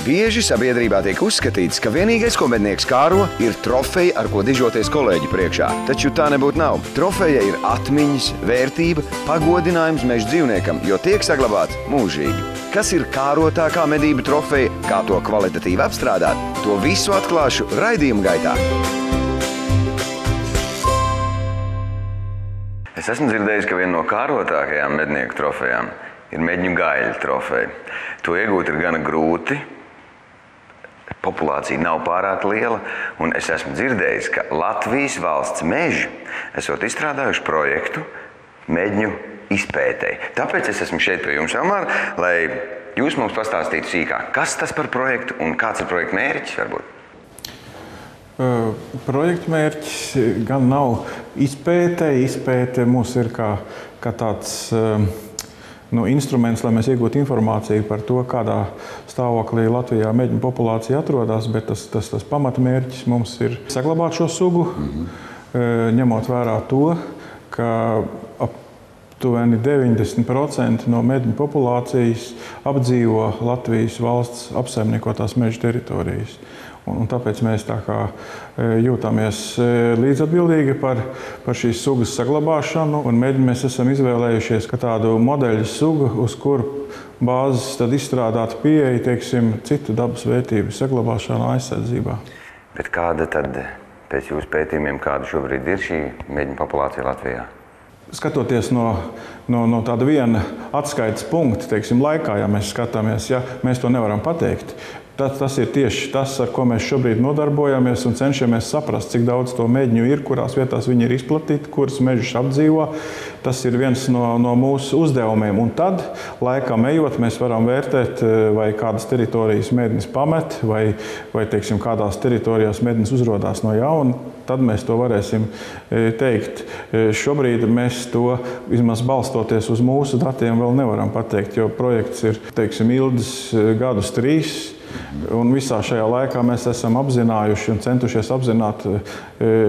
Bieži sabiedrībā tiek uzskatīts, ka vienīgais, ko mednieks kāro, ir trofeja, ar ko dižoties kolēģi priekšā. Taču tā nebūtu nav. Trofeja ir atmiņas, vērtība, pagodinājums meža dzīvniekam, jo tiek saglabāts mūžīgi. Kas ir kārotākā medību trofeja, kā to kvalitatīvi apstrādāt, to visu atklāšu raidījuma gaitā. Es esmu dzirdējis, ka viena no kārotākajām mednieku trofejām ir medņu gaļa trofeja. To iegūt ir gana grūti, populācija nav pārāk liela, un es esmu dzirdējis, ka Latvijas valsts meži esot izstrādājuši projektu medņu izpētei. Tāpēc es esmu šeit pie jums, Elmār, lai jūs mums pastāstītu sīkāk, kas tas par projektu un kāds ir projekta mērķis varbūt? Projekta mērķis gan nav izpēte. Izpēte mums ir kā tāds instruments, lai mēs iegūtu informāciju par to, kādā stāvoklī Latvijā medņu populācija atrodas, bet tas pamatmērķis mums ir saglabāt šo sugu, ņemot vērā to, ka aptuveni 90% no medņu populācijas apdzīvo Latvijas valsts apsaimniekotās meža teritorijas. Un tāpēc mēs tā kā jūtamies līdzatbildīgi par šīs sugas saglabāšanu. Un mēs esam izvēlējušies tādu modeļu sugu, uz kuru bāzes tad izstrādāt pieeja, teiksim, citu dabas vērtību saglabāšanā, aizsardzībā. Bet kāda tad, pēc jūsu pētījumiem, kāda šobrīd ir šī medņu populācija Latvijā? Skatoties no tāda viena atskaites punkta, teiksim, laikā, ja mēs skatāmies, ja mēs to nevaram pateikt. Tas ir tieši tas, ar ko mēs šobrīd nodarbojamies un cenšamies saprast, cik daudz to medņu ir, kurās vietās viņi ir izplatīti, kuras mežus apdzīvo. Tas ir viens no mūsu uzdevumiem. Un tad, laikam ejot, mēs varam vērtēt, vai kādas teritorijas mednis pamet, vai teiksim, kādās teritorijās mednis uzrodās no jauna. Tad mēs to varēsim teikt. Šobrīd mēs to, vismaz balstoties uz mūsu datiem, vēl nevaram pateikt, jo projekts ir, teiksim, ilgs gadus 3. Un visā šajā laikā mēs esam apzinājuši un centušies apzināt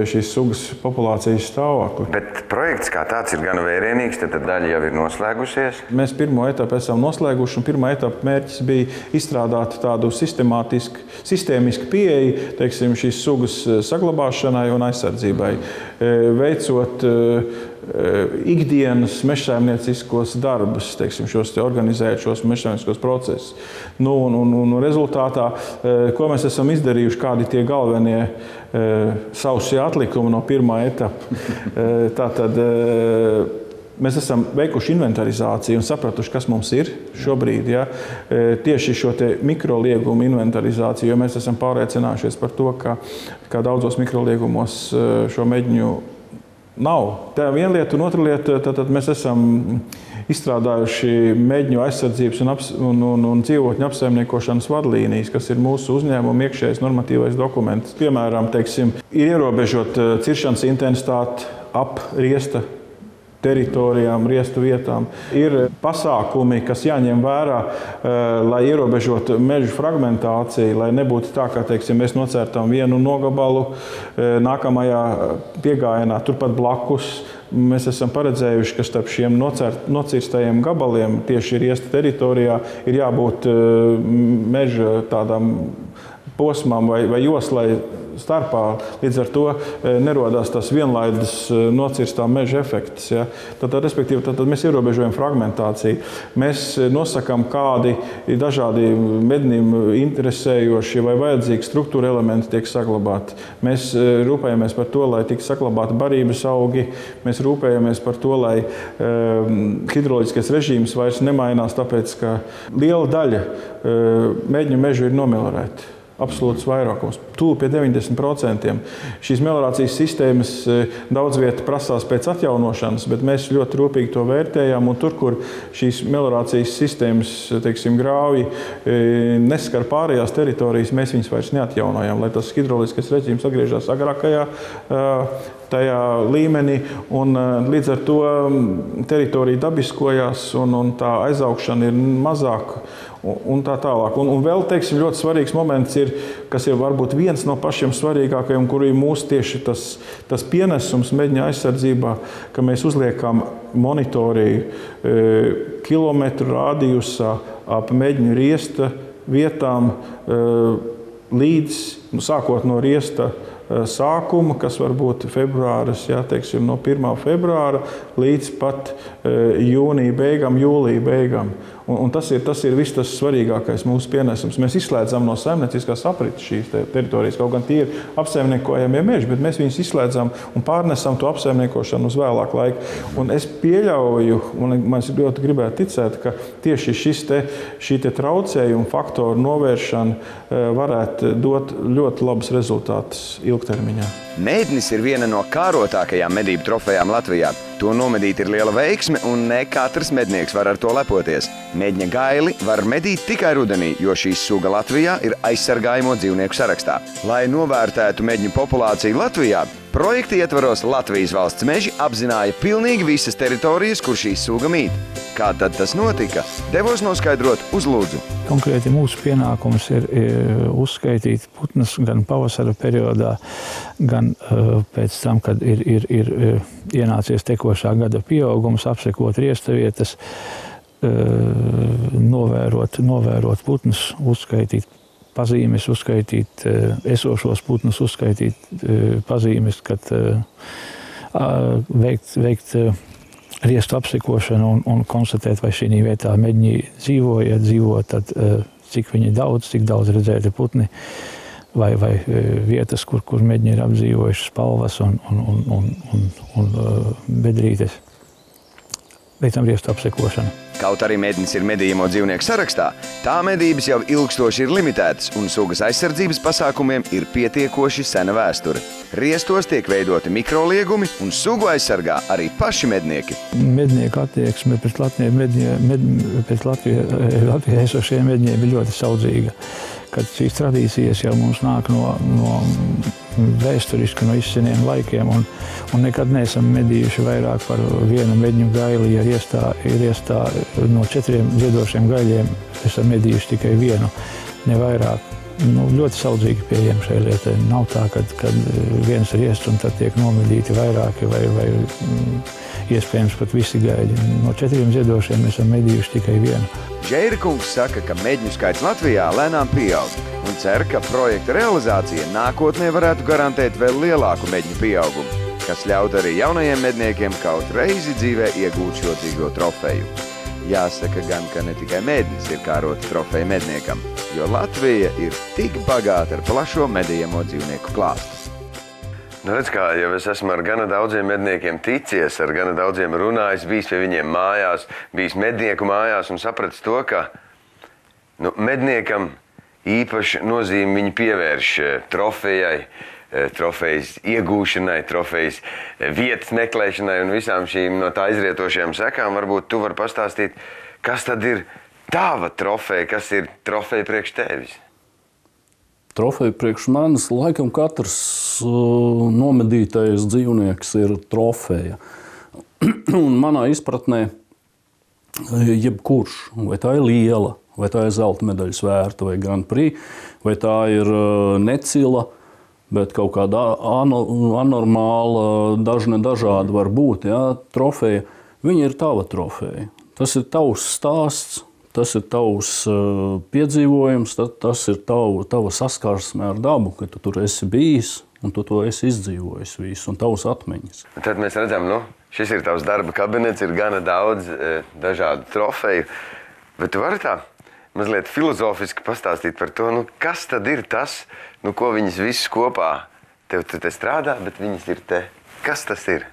šīs sugas populācijas stāvokli. Bet projekts kā tāds ir gan vērienīgs, tad daļa jau ir noslēgusies? Mēs pirmo etapu esam noslēguši, un pirmā etapa mērķis bija izstrādāt tādu sistēmisku pieeju, teiksim, šīs sugas saglabāšanai un aizsardzībai, veicot ikdienas mežsaimnieciskos darbus, teiksim, organizēt šos mežsaimnieciskos procesus. Un rezultātā, ko mēs esam izdarījuši, kādi tie galvenie sausie atlikumi no pirmā etapa. Tātad mēs esam veikuši inventarizāciju un sapratuši, kas mums ir šobrīd. Ja? Tieši šo mikroliegumu inventarizāciju, jo mēs esam pārliecinājušies par to, ka daudzos mikroliegumos šo medņu nav. Tā viena lieta, un otra lieta, tad mēs esam izstrādājuši medņu aizsardzības un dzīvotņu apsaimniekošanas vadlīnijas, kas ir mūsu uzņēmuma iekšējais normatīvais dokuments. Piemēram, teiksim, ir ierobežot ciršanas intensitāti ap riesta teritorijām, riestu vietām. Ir pasākumi, kas jāņem vērā, lai ierobežotu mežu fragmentāciju, lai nebūtu tā, ka, teiksim, mēs nocērtam vienu nogabalu, nākamajā piegājienā turpat blakus. Mēs esam paredzējuši, ka starp šiem nocirstajiem gabaliem tieši riesta teritorijā ir jābūt meža tādām posmām vai joslai starpā. Līdz ar to nerodās tas vienlaidus nocirstā meža efekts. Ja? Respektīvi, tad mēs ierobežojam fragmentāciju. Mēs nosakām, kādi dažādi mednim interesējoši vai vajadzīgi struktūra elementi tiek saglabāti. Mēs rūpējamies par to, lai tiek saglabāti barības augi. Mēs rūpējamies par to, lai hidroloģiskais režīms vairs nemainās, tāpēc, ka liela daļa medņu mežu ir nomelorēti. Absolūts vairākums, tuvu pie 90%. Šīs meliorācijas sistēmas daudz vieta prasās pēc atjaunošanas, bet mēs ļoti rūpīgi to vērtējām. Un tur, kur šīs meliorācijas sistēmas, teiksim, grāvji neskar pārējās teritorijas, mēs viņas vairs neatjaunojam, lai tas hidroloģiskais režīms atgriežas agrākajā tajā līmenī. Un līdz ar to teritorija dabiskojās un tā aizaugšana ir mazāka. Un tā tālāk. Un vēl, teiksim, ļoti svarīgs moments ir, kas ir varbūt viens no pašiem svarīgākajiem, kur ir mūsu tieši tas pienesums medņa aizsardzībā, ka mēs uzliekam monitoriju kilometru rādījusā ap medņu riesta vietām līdz, sākot no riesta sākuma, kas var būt februāris, teiksim, no 1. februāra līdz pat jūnija beigām, jūlija beigām. Un tas ir viss tas svarīgākais mūsu pienesums. Mēs izslēdzam no saimnieciskās aprites šīs teritorijas, kaut gan tie ir apsaimniekojamie meži, bet mēs viņus izslēdzam un pārnesam to apsaimniekošanu uz vēlāku laiku. Un es pieļauju, un man ļoti gribētu ticēt, ka tieši šī traucējuma faktoru novēršana varētu dot ļoti labus rezultātus ilgtermiņā. Mednis ir viena no kārotākajām medību trofejām Latvijā. To nomedīt ir liela veiksme, un ne katrs mednieks var ar to lepoties. Medņa gaili var medīt tikai rudenī, jo šī suga Latvijā ir aizsargājamo dzīvnieku sarakstā. Lai novērtētu medņu populāciju Latvijā, projekta ietvaros Latvijas valsts meži apzināja pilnīgi visas teritorijas, kur šī suga mīt. Kā tad tas notika? Devos noskaidrot uz Lūdzu. Konkrēti mūsu pienākums ir uzskaitīt putnus gan pavasara periodā, gan pēc tam, kad ir ienācies tekošā gada pieaugums, apsekot riesta vietas, novērot putnus, uzskaitīt pazīmes, uzskaitīt esošos putnus, uzskaitīt pazīmes, kad veikt riestu apsekošanu un konstatēt, vai šī vietā medņi dzīvo, ja dzīvo, tad cik viņi daudz, cik daudz redzēti putni, vai vietas, kur medņi ir apdzīvojuši spalvas un bedrītes. Veicam riestu apsekošanu. Kaut arī mednis ir medījamo dzīvnieku sarakstā, tā medības jau ilgstoši ir limitētas un sugas aizsardzības pasākumiem ir pietiekoši sena vēsture. Riestos tiek veidoti mikroliegumi un sugu aizsargā arī paši mednieki. Mednieku attieksme pret Latvijā esošiem medņiem ir ļoti saudzīga. Kad šīs tradīcijas jau mums nāk no vēsturiski, no izseniem laikiem, un nekad neesam medījuši vairāk par vienu medņu gaili, ja riestā no 4 ziedošiem gaļiem esam medījuši tikai vienu, ne vairāk. Ļoti saudzīgi pieejam šai lietai. Nav tā, kad viens riests un tad tiek nomedīti vairāki vai iespējams pat visi gaļi. No 4 ziedošiem esam medījuši tikai vienu. Žērikungs saka, ka medņu skaits Latvijā lēnām pieaug un cer, ka projekta realizācija nākotnē varētu garantēt vēl lielāku medņu pieaugumu, kas ļaut arī jaunajiem medniekiem kaut reizi dzīvē iegūt šo dzīvo trofeju. Jāsaka gan, ka ne tikai mednis ir kārota trofeja medniekam, jo Latvija ir tik bagāta ar plašo medījamo dzīvnieku klāstu. Redz kā, jau es esmu ar gana daudziem medniekiem ticies, ar gana daudziem runājis, bijis pie viņiem mājās, bijis mednieku mājās un sapratis to, ka medniekam īpaši nozīmi viņi pievērš trofejai, trofejas iegūšanai, trofejas vietas meklēšanai un visām šīm no tā izrietošajām sekām. Varbūt tu vari pastāstīt, kas tad ir tava trofeja, kas ir trofeja priekš tevis? Trofeja priekš manis laikam katrs nomedītais dzīvnieks ir trofeja. Un manā izpratnē jebkurš, vai tā ir liela, vai tā ir zelta medaļas vērta, vai Grand Prix, vai tā ir necila, bet kaut kāda anormāla, dažāda var būt, trofeja. Viņa ir tava trofeja. Tas ir tavs stāsts, tas ir tavs piedzīvojums, tas ir tava saskarsme ar dabu, ka tu tur esi bijis un tu to esi izdzīvojis visu un tavas atmiņas. Tad mēs redzam, šis ir tavs darba kabinets, ir gana daudz dažādu trofeju, bet tu vari tā mazliet filozofiski pastāstīt par to, kas tad ir tas, ko viņas visas kopā tev te strādā, bet viņas ir te. Kas tas ir?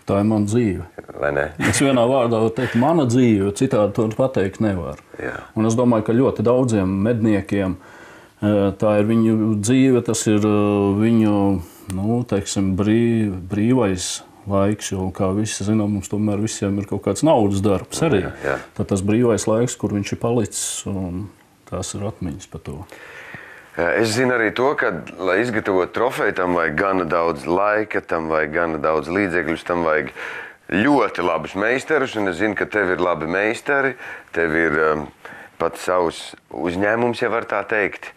Tā ir mana dzīve. Vai ne? Es vienā vārdā varu teikt mana dzīve, jo citādi to pateikt nevar. Jā. Un es domāju, ka ļoti daudziem medniekiem tā ir viņu dzīve, tas ir viņu, teiksim, brīvais laiks, jo, kā visi zinām, mums tomēr visiem ir kaut kāds naudas darbs arī. Jā. Tad tas brīvais laiks, kur viņš ir palicis, un tās ir atmiņas par to. Es zinu arī to, ka, lai izgatavotu trofeju, tam vajag gana daudz laika, tam vajag gana daudz līdzekļus, tam vajag ļoti labus meistarus, un es zinu, ka tev ir labi meistari, tev ir pat savs uzņēmums, ja var tā teikt.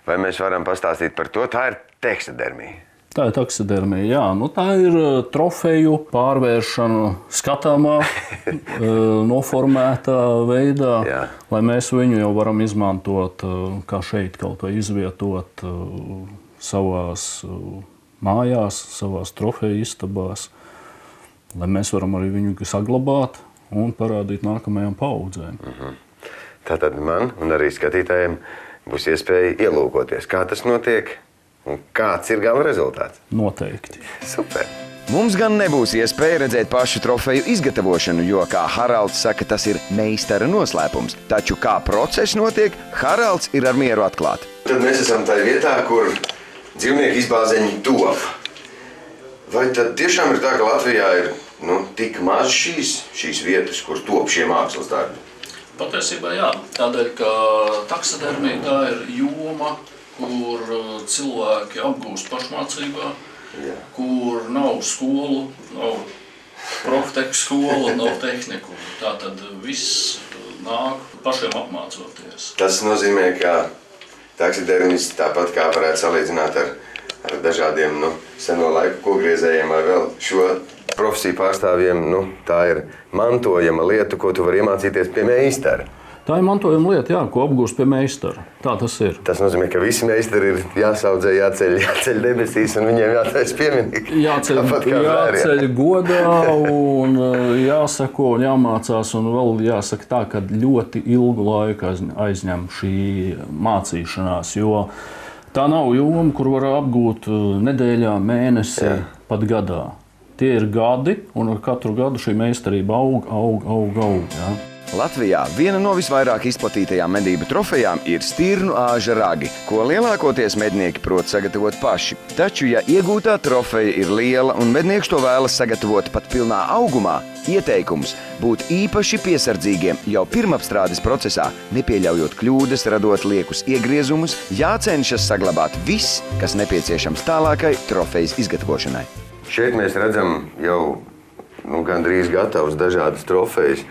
Vai mēs varam pastāstīt par to? Tā ir teksadermija. Tā ir taksidermija, jā. Nu, tā ir trofeju pārvēršana skatāmā, noformētā veidā, lai mēs viņu jau varam izmantot, kā šeit kaut vai izvietot savās mājās, savās trofeju istabās, lai mēs varam arī viņu saglabāt un parādīt nākamajām paudzēm. Tātad man un arī skatītājiem būs iespēja ielūkoties, kā tas notiek. Un kāds ir gala rezultāts? Noteikti. Super! Mums gan nebūs iespēja redzēt pašu trofeju izgatavošanu, jo, kā Haralds saka, tas ir meistara noslēpums. Taču kā process notiek, Haralds ir ar mieru atklāt. Tad mēs esam tajā vietā, kur dzīvnieku izbāzeņi top. Vai tad tiešām ir tā, ka Latvijā ir tik maz šīs vietas, kur top šie mākslas darbi? Patiesībā jā. Tādēļ, ka taksidermija tā ir joma, kur cilvēki apgūst pašmācībā, kur nav skolu, nav profteku skolu, nav tehniku. Tātad viss nāk pašiem apmācoties. Tas nozīmē, ka taksidermists tāpat kā varētu salīdzināt ar dažādiem seno laiku kogriezējiem vai vēl šo profesiju pārstāvjiem, tā ir mantojama lieta, ko tu vari iemācīties pie meistara. Tā ir mantojuma lieta, ko apgūst pie meistara. Tā tas ir. Tas nozīmē, ka visi meistari ir jāsaudzē, jāceļ debesīs un viņiem jātaisa pieminīgi. Jāceļ godā un jāsako un jāmācās. Un vēl jāsaka tā, ka ļoti ilgu laiku aizņem šī mācīšanās, jo tā nav joma, kur var apgūt nedēļā, mēnesī, pat gadā. Tie ir gadi, un ar katru gadu šī meistarība aug. Ja? Latvijā viena no visvairāk izplatītajām medību trofejām ir stirnu āža ragi, ko lielākoties mednieki prot sagatavot paši. Taču, ja iegūtā trofeja ir liela un mednieks to vēlas sagatavot pat pilnā augumā, ieteikums būt īpaši piesardzīgiem jau pirmapstrādes procesā, nepieļaujot kļūdas, radot liekus iegriezumus, jācenšas saglabāt viss, kas nepieciešams tālākai trofejas izgatavošanai. Šeit mēs redzam jau gandrīz gatavas dažādas trofejas.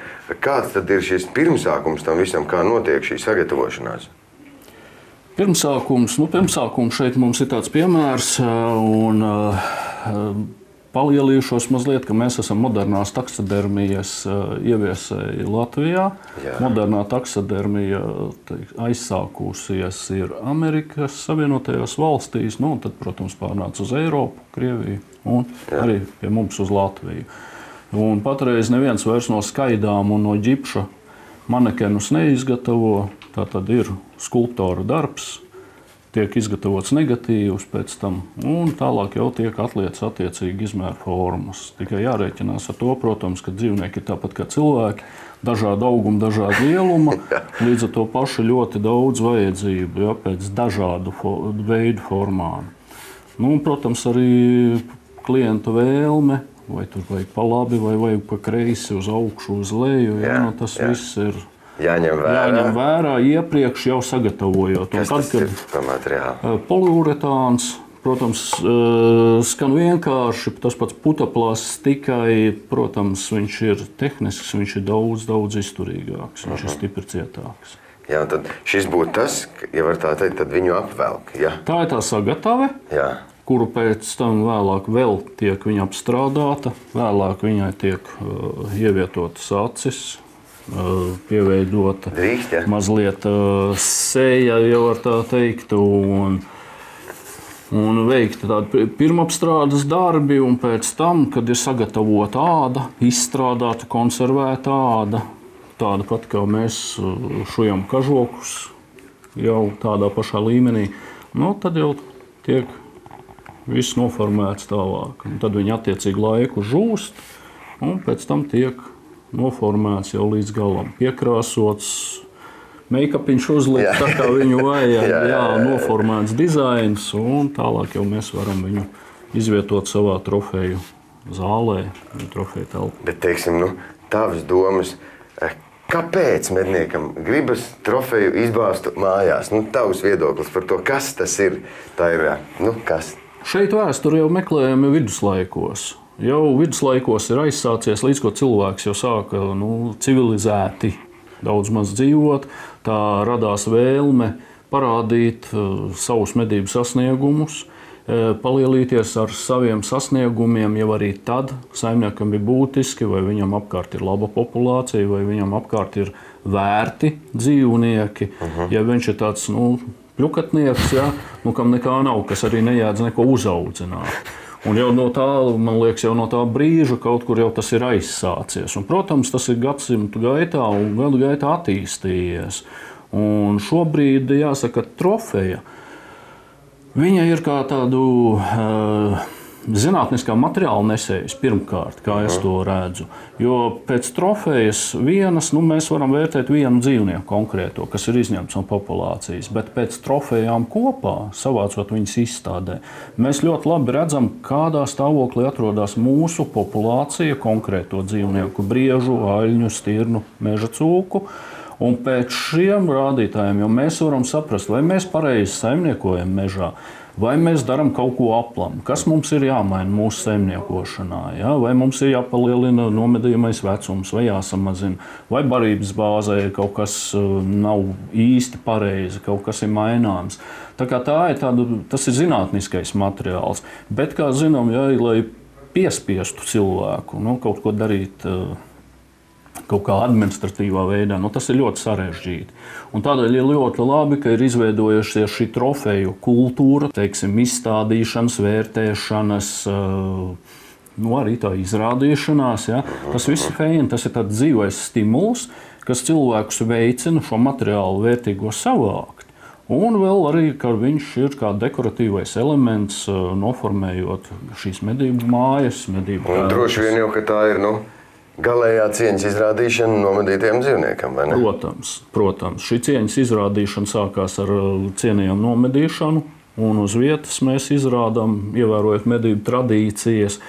Kāds tad ir šis pirmsākums tam visam, kā notiek šī sagatavošanās? Pirmsākums šeit mums ir tāds piemērs, un palielījušos mazliet, ka mēs esam modernās taksidermijas ieviesēji Latvijā. Jā. Modernā taksidermija aizsākusies ir Amerikas Savienotajās valstīs, un tad, protams, pārnāca uz Eiropu, Krieviju un arī pie mums uz Latviju. Un patreiz neviens vairs no skaidām un no ģipša manekenus neizgatavo. Tā tad ir skulptora darbs, tiek izgatavots negatīvs pēc tam, un tālāk jau tiek atliekts attiecīgi izmēra formas. Tikai jārēķinās ar to, protams, ka dzīvnieki ir tāpat kā cilvēki, dažāda auguma, dažāda lieluma, līdz ar to paši ļoti daudz vajadzību, pēc dažādu veidu formām. Protams, arī klienta vēlme, vai tur vajag pa labi, vai vajag pa kreisi, uz augšu, uz leju. Tas viss ir jāņem vērā iepriekš jau sagatavojot. Kas tas ir pa materiālu? Poliuretāns, protams, skan vienkārši, tas pats putaplasts, tikai, protams, viņš ir tehnisks, viņš ir daudz izturīgāks, viņš ir stipri cietāks. Jā, tad šis būtu tas, ja var tā teikt, tad viņu apvelk, ja? Tā ir tā sagatave. Jā. Kuru pēc tam vēlāk vēl tiek viņa apstrādāta, vēlāk viņai tiek ievietotas acis, pieveidota mazliet seja, jau var tā teikt, un veikta tāda pirmapstrādes darbi, un pēc tam, kad ir sagatavota āda, izstrādāta, konservēta āda, tāda pat kā mēs šujam kažokus, jau tādā pašā līmenī, tad jau tiek viss noformēts tālāk. Un tad viņi attiecīgi laiku žūst, un pēc tam tiek noformēts jau līdz galam. Piekrāsots, make-upiņš uzlikt tā, kā viņu vajag, noformēts dizains, un tālāk jau mēs varam viņu izvietot savā trofeju zālē, trofeju telpā. Bet, teiksim, tavas domas, kāpēc medniekam gribas trofeju izbāstu mājās? Tavs viedoklis par to, kas tas ir? Tā ir, kas? Šeit vēsturi jau meklējami viduslaikos. Jau viduslaikos ir aizsācies, līdz ko cilvēks jau sāka civilizēti daudz maz dzīvot. Tā radās vēlme parādīt savus medību sasniegumus, palielīties ar saviem sasniegumiem, jau arī tad saimniekam ir būtiski, vai viņam apkārt ir laba populācija, vai viņam apkārt ir vērti dzīvnieki. Ja viņš ir tāds, pļukatnieks, kam nekā nav, kas arī nejēdz neko uzaudzināt. Un jau no tā, man liekas, jau no tā brīža kaut kur jau tas ir aizsācies. Un, protams, tas ir gadsimtu gaitā un gadu gaitā attīstījies. Un šobrīd, jāsaka, trofeja, viņa ir kā tādu zinātniskā materiāla nesējs pirmkārt, kā es to redzu. Jo pēc trofejas vienas, mēs varam vērtēt vienu dzīvnieku konkrēto, kas ir izņemts no populācijas, bet pēc trofejām kopā, savācot viņas izstādē, mēs ļoti labi redzam, kādā stāvoklī atrodas mūsu populācija konkrēto dzīvnieku, briežu, aļņu, stirnu, meža cūku. Un pēc šiem rādītājiem jau mēs varam saprast, vai mēs pareizi saimniekojam mežā, vai mēs darām kaut ko aplam, kas mums ir jāmaina mūsu saimniekošanā, vai mums ir jāpalielina nomedījumais vecums, vai jāsamazina, vai barības bāzē kaut kas nav īsti pareizi, kaut kas ir maināms. Tā kā tas ir zinātniskais materiāls, bet, kā zinām, lai piespiestu cilvēku kaut ko darīt kaut kā administratīvā veidā, tas ir ļoti sarežģīti. Un tādēļ ir ļoti labi, ka ir izveidojušies šī trofeju kultūra, teiksim, izstādīšanas, vērtēšanas, arī tā izrādīšanās. Tas viss ir feini, tas ir tāds dzīvais stimuls, kas cilvēkus veicina šo materiālu vērtīgo savākt. Un vēl arī, ka viņš ir kā dekoratīvais elements, noformējot šīs medību mājas, medību telpas. Un droši vien jau, ka tā ir, galējā cieņas izrādīšana nomedītiem dzīvniekam, vai ne? Protams. Šī cieņas izrādīšana sākās ar cienījumu nomedīšanu, un uz vietas mēs izrādām, ievērojot medību tradīcijas.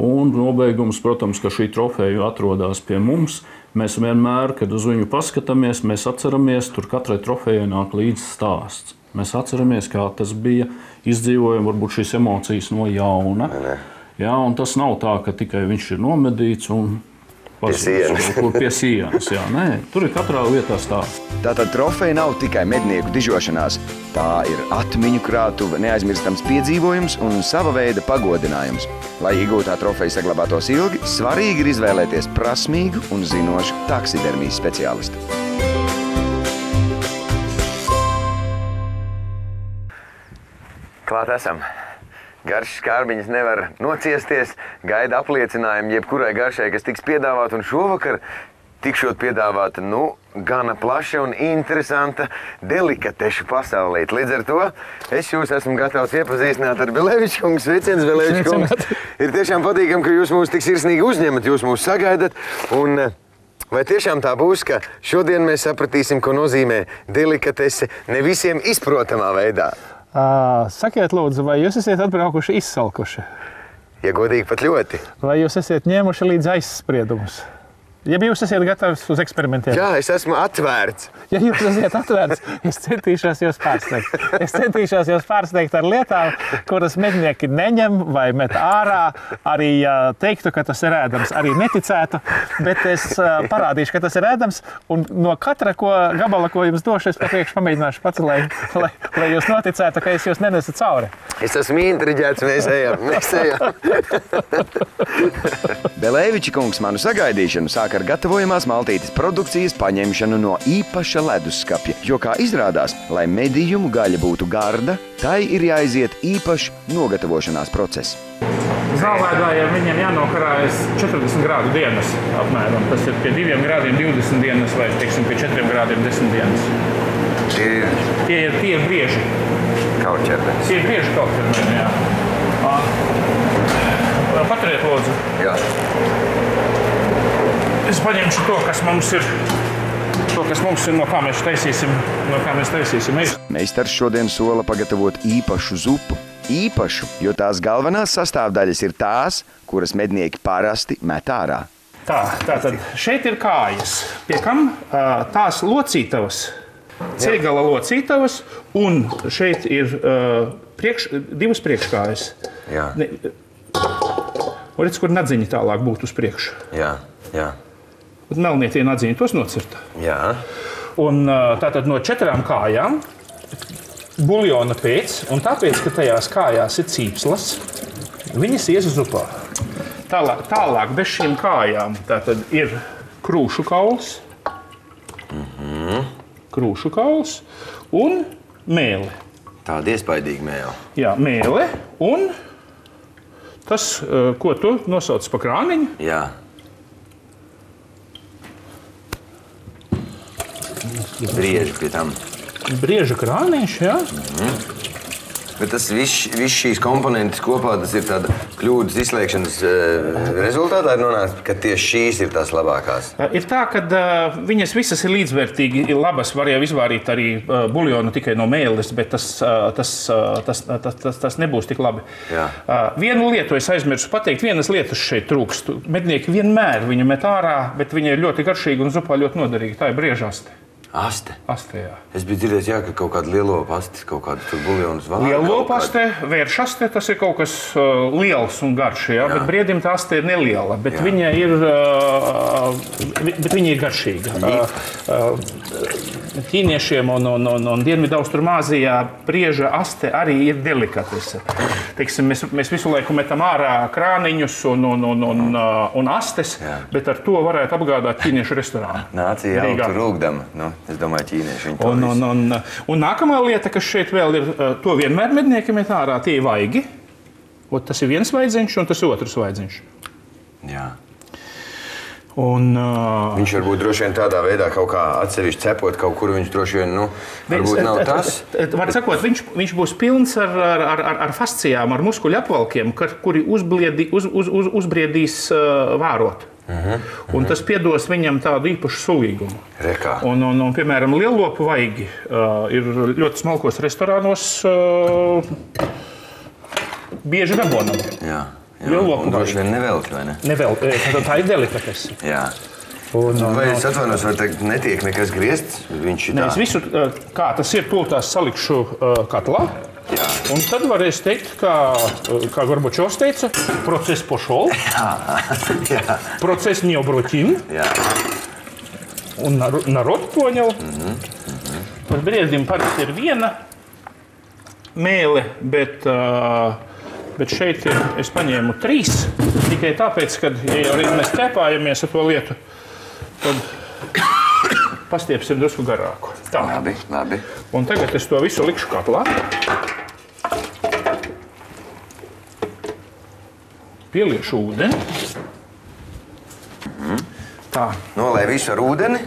Un nobeigums, protams, ka šī trofeja atrodas pie mums. Mēs vienmēr, kad uz viņu paskatāmies, mēs atceramies, tur katrai trofejai nāk līdzi stāsts. Mēs atceramies, kā tas bija, izdzīvojam varbūt šīs emocijas no jauna. Un tas nav tā, ka tikai viņš ir nomedīts un pie sienas. Nē, tur ir katrā vietā stāsts. Tātad trofeja nav tikai mednieku dižošanās. Tā ir atmiņu krātuve, neaizmirstams piedzīvojums un sava veida pagodinājums. Lai iegūtā trofeja saglabātos ilgi, svarīgi ir izvēlēties prasmīgu un zinošu taksidermijas speciālistu. Klāt esam. Garšas kārbiņas nevar nociesties, gaida apliecinājumu jebkurai garšai, kas tiks piedāvāt, un šovakar tikšot piedāvāta, gana plaša un interesanta delikatešu pasaulīt. Līdz ar to es jūs esmu gatavs iepazīstināt ar Beleviča kungu. Sveiciens, Beleviča kungs! Ir tiešām patīkami, ka jūs mūs tik sirsnīgi uzņemat, jūs mūs sagaidat, un vai tiešām tā būs, ka šodien mēs sapratīsim, ko nozīmē delikatese ne visiem izprotamā veidā? Sakiet, lūdzu, vai jūs esat atbraukuši izsalkuši? Ja godīgi, pat ļoti. Vai jūs esat ņēmuši līdz aizspriedumus? Ja jūs esat gatavs uz eksperimentiem? Jā, es esmu atvērts. Ja jūs esat atvērts, es centīšos jūs pārsteigt. Es centīšos jūs pārsteigt ar lietām, kuras mednieki neņem vai met ārā. Arī teiktu, ka tas ir ēdams, arī neticētu, bet es parādīšu, ka tas ir ēdams. Un no katra gabala, ko jums došu, es papriekš pamēģināšu pats, lai jūs noticētu, ka es jūs nenesu cauri. Es esmu intriģēts, mēs ejam. Beleviča kungs manu sagaidīšanu sāk ar gatavojamās maltītes produkcijas paņemšanu no īpaša leduskapja, jo, kā izrādās, lai medījumu gaļa būtu garda, tai ir jāiziet īpašs nogatavošanās process. Zālēdājiem viņiem jānokarājas 40 grādu dienas apmēram. Tas ir pie 2 grādiem 20 dienas vai, teiksim, pie 4 grādiem 10 dienas. Tie ir brieži. Kauķermeni. Tie ir brieži kauķermeni, jā. Paturiet, lūdzu. Jā. Es paņemšu to, kas mums ir, no kā mēs taisīsim. Meistars šodien sola pagatavot īpašu zupu. Īpašu, jo tās galvenās sastāvdaļas ir tās, kuras mednieki parasti met ārā. Tātad šeit ir kājas, pie kam tās locītavas, ceļgala locītavas, un šeit ir divas priekškājas. Jā. Redz, kur nadziņi tālāk būtu uz priekšu. Jā. Un melnie tie nadziņi, tos nocirta. Jā. Un tātad no 4 kājām buļļona pēc, un tāpēc, ka tajās kājās ir cīpslas, viņas ies zupā. Tālāk bez šīm kājām tātad ir krūšu kauls, krūšu kauls un mēle. Tāda iespaidīga mēle. Jā, mēle un tas, ko tu nosauc pa krāniņu. Jā. Brieži pie tam. Brieža krāniņš, jā. Bet tas viss šīs komponentes kopā, tas ir tāda kļūdas izslēgšanas rezultātā ir nonākt, ka tieši šīs ir tās labākās. Ir tā, ka viņas visas ir līdzvērtīgi labas. Var jau izvārīt arī buļļonu tikai no mēles, bet tas nebūs tik labi. Jā. Vienu lietu es aizmirsu pateikt, vienas lietas šeit trūkst. Mednieki vienmēr viņu met ārā, bet viņa ir ļoti garšīga un zupā ļoti noderīga. Tā ir briežaste. Aste? Aste, jā. Es biju dzirdējis, ka kaut kāda lielopa aste, kaut kāda tur buļļonus valā. Lielopa aste, vēršaste, tas ir kaut kas liels un garš, jā, bet briedim tā aste ir neliela, bet viņa ir garšīga. Ķīniešiem un Dienvidaustrumāzijā brieža aste arī ir delikatese. Teiksim, mēs visu laiku metam ārā krāniņus un astes, bet ar to varētu apgādāt ķīniešu restorānu. Nācija jau tur rūgdama. Nu, es domāju, ķīnieši viņi to visu. Un nākamā lieta, kas šeit vēl ir, to vienmēr mednieki met ārā, tie ir vaigi. Tas ir viens vaidziņš un tas ir otrs vaidziņš. Jā. Viņš varbūt droši vien tādā veidā kaut kā atsevišķi cepot kaut kur, viņš droši vien, varbūt nav tas. Var sakot, viņš būs pilns ar fascijām, ar muskuļu apvalkiem, kuri uzbriedīs vārot. Un tas piedos viņam tādu īpašu sulīgumu. Rekā. Un piemēram, lielopu vaigi ir ļoti smalkos restorānos bieži dabonam. Jā. Un droši vien nevelti, vai ne? Nevelti. Tā ir delikatese. Jā. Vai es atvainos, vai teikt, netiek nekas griezts? Viņš ir tā? Es visu, kā tas ir, tūltās salikšu katlā. Jā. Un tad varēs teikt, kā Gorbačovs teica, process pošol, process neobrotin, un narod poņel. Par briedim parasti ir viena mēle, bet šeit es paņēmu 3, tikai tāpēc, ka, ja jau mēs ķēpājamies ar to lietu, tad pastiepsim drusku garāku. Tā. Labi. Un tagad es to visu likšu katlā. Pieliešu ūdeni. Tā. Nolai visu ar ūdeni?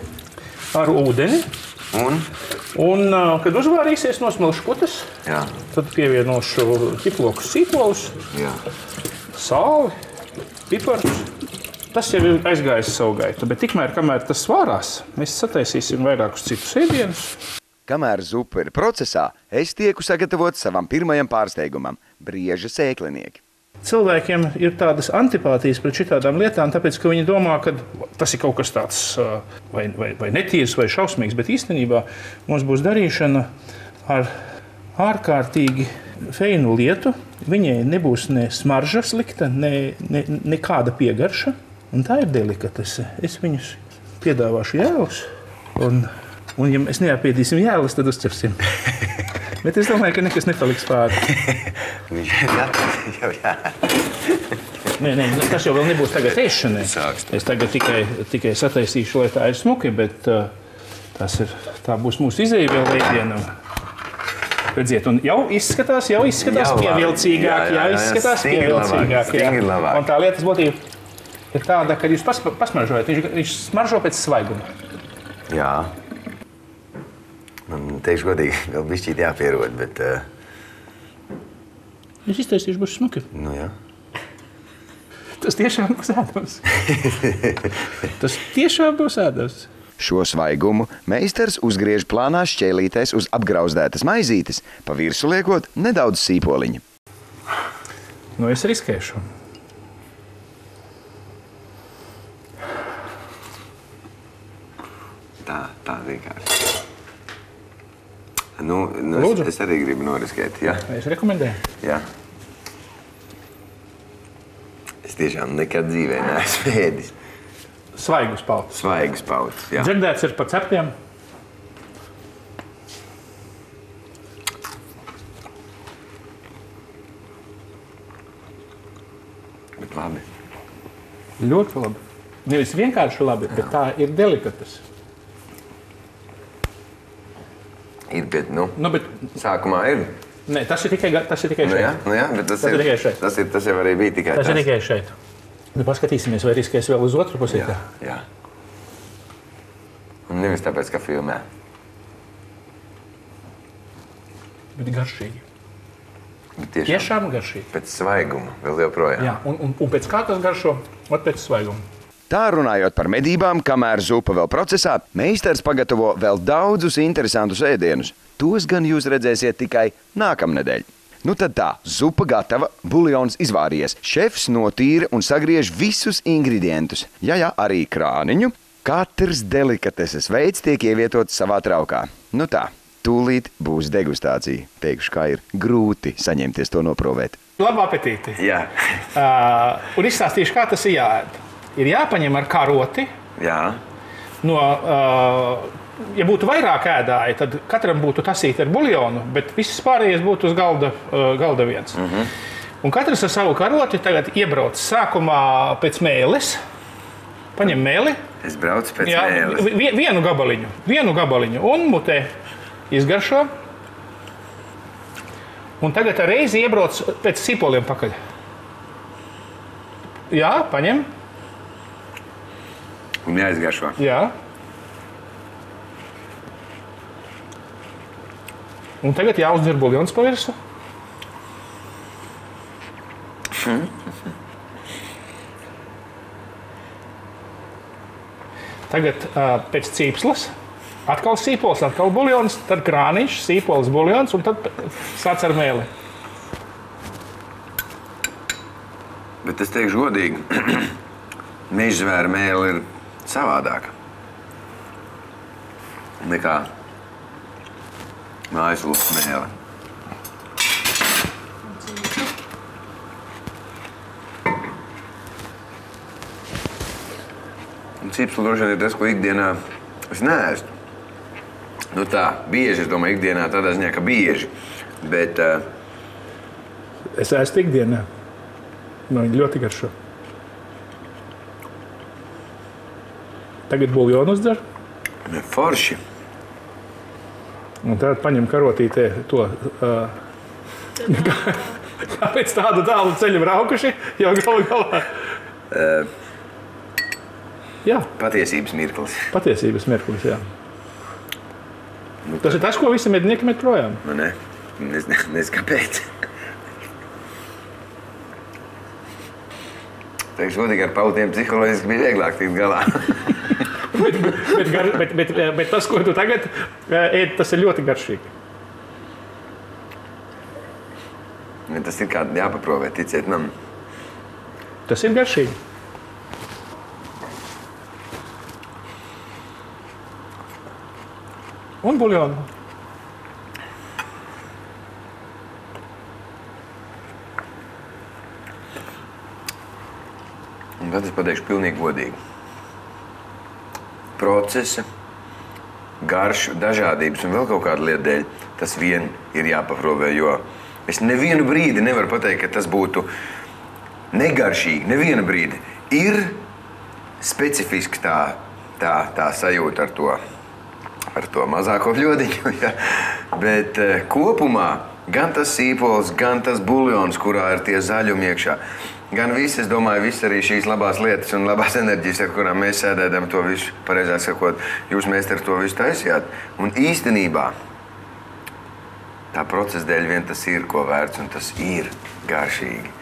Ar ūdeni. Un kad uzvārīsies, nosmelšu putas. Jā. Tad pievienošu ķiplokus, sīpolus, sāli, piparus. Tas jau ir aizgājis savu gaitu, bet tikmēr, kamēr tas svārās, mēs sataisīsim vairākus citus ēdienus. Kamēr zupa ir procesā, es tieku sagatavot savam pirmajam pārsteigumam – brieža sēklinieki. Cilvēkiem ir tādas antipātijas pret šitādām lietām, tāpēc, ka viņi domā, ka tas ir kaut kas tāds vai netīrs vai šausmīgs, bet īstenībā mums būs darīšana ar ārkārtīgi feinu lietu. Viņai nebūs ne smarža slikta, nekāda piegarša, un tā ir delikatese. Es viņus piedāvāšu jēlus, un ja mēs neapēdīsim jēlus, tad uzķersim. Bet es domāju, ka nekas nepaliks pāri. Nē, tas jau vēl nebūs tagad ēšanai. Es tagad tikai sataisīšu, lai tā ir smuki, bet tā būs mūsu izēja vēl ēdienam. Redziet, un jau izskatās pievilcīgāk, Un tā lietas būtība ir tāda, ka jūs pasmaržojat, viņš smaržo pēc svaiguma. Jā. Man, teikšu godīgi, vēl bišķīt jāpierod, bet... Es iztaisīšu būs smuki. Nu, jā. Tas tiešām būs ēdams. Tas tiešām būs ēdams. Šo svaigumu meistars uzgriež plānās šķēlītēs uz apgrauzdētas maizītes, pa virsu liekot nedaudz sīpoliņu. Nu, es riskēšu. Tā vienkārši. Nu, es arī gribu noriskēt, jā. Es rekomendēju. Jā. Es tiešām nekad dzīvē neesmu ēdis. Svaigus pautus. Svaigus pautus, jā. Dzirdēts ir par ceptiem. Bet labi. Ļoti labi. Nevis vienkārši labi, bet tā ir delikates. Ir, bet, Bet sākumā ir. nē, tas ir tikai šeit. Jā, bet tas ir tikai šeit. Tas jau arī bija tikai Tas ir tikai šeit. Nu, paskatīsimies, vai riskēs vēl uz otru pusi. Jā. Un nevis tāpēc, ka filmē. Bet garšīgi. Bet Tiešām garšīgi. Pēc svaiguma vēl joprojām. Jā, un pēc kā tas garšo? Ot pēc svaiguma. Tā runājot par medībām, kamēr zupa vēl procesā, meistars pagatavo vēl daudzus interesantus ēdienus. Tos gan jūs redzēsiet tikai nākamnedēļ. Nu tad tā, zupa gatava, buljons izvārījies. Šefs notīra un sagriež visus ingredientus. Jā, arī krāniņu. Katrs delikateses veids tiek ievietots savā traukā. Nu tā, tūlīt būs degustācija. Teikšu, kā ir grūti saņemties to noprovēt. Labu apetīti! Jā. Un izstāstīšu, kā tas ir jāēd. Ir jāpaņem ar karoti. Jā. Ja būtu vairāk ēdāji, tad katram būtu tasīte ar buljonu, bet viss pārējais būtu uz galda viens. Un katrs ar savu karoti tagad iebrauc sākumā pēc mēles. Paņem mēli. Es braucu pēc mēles. Vienu gabaliņu un mutē izgaršo. Un tagad ar reizi iebrauc pēc sīpoliem pakaļ. Jā, paņem. Un jāizgaršo. Jā. Un tagad jāuzdzer buljons pa virsu. Tagad pēc cīpslas. Atkal sīpols, atkal buljons, tad krāniņš, sīpols, buljons un tad sāc ar mēli. Bet es teikšu godīgi, mežzvēra mēle ir savādāka nekā mājaslūpas mēle. Un cipslu droši vien ir tas, ko ikdienā es neēstu. Nu tā, bieži, es domāju, ikdienā tādā ziņā, ka bieži, bet... Es ēstu ikdienā. Man viņi ļoti garšo. Tagad buljonu uzdzer. Forši. Un tad paņem karotītē to. Kāpēc tādu tālu ceļu braukuši? Jau galu galā. Jā. Patiesības mirklis. Patiesības mirklis, jā. Tas ir tas, ko visi mednieki met projām. Nu, ne. Nezinu, kāpēc. Teikšu, godīgi ar pautiem psiholoģiski bija vieglāk tikt galā. bet tas, ko tu tagad ēd, tas ir ļoti garšīgi. Tas ir kā jāpaprovē, ticiet man. Tas ir garšīgi. Un buljonu. Un tad es pateikšu pilnīgi godīgi. Procesa, garšu, dažādības un vēl kaut kāda lieta dēļ tas vien ir jāpaprovē, jo es nevienu brīdi nevaru pateikt, ka tas būtu negaršīgi, nevienu brīdi. Ir specifiski tā sajūta ar to mazāko bļodiņu, ja? Bet kopumā gan tas sīpols, gan tas buljons, kurā ir tie zaļumi iekšā, gan viss, es domāju, viss arī šīs labās lietas un labās enerģijas, ar kurām mēs sēdēdam to visu, pareizāk sakot, jūs meistari to visu taisījāt. Un īstenībā tā procesa dēļ vien tas ir ko vērts un tas ir garšīgi.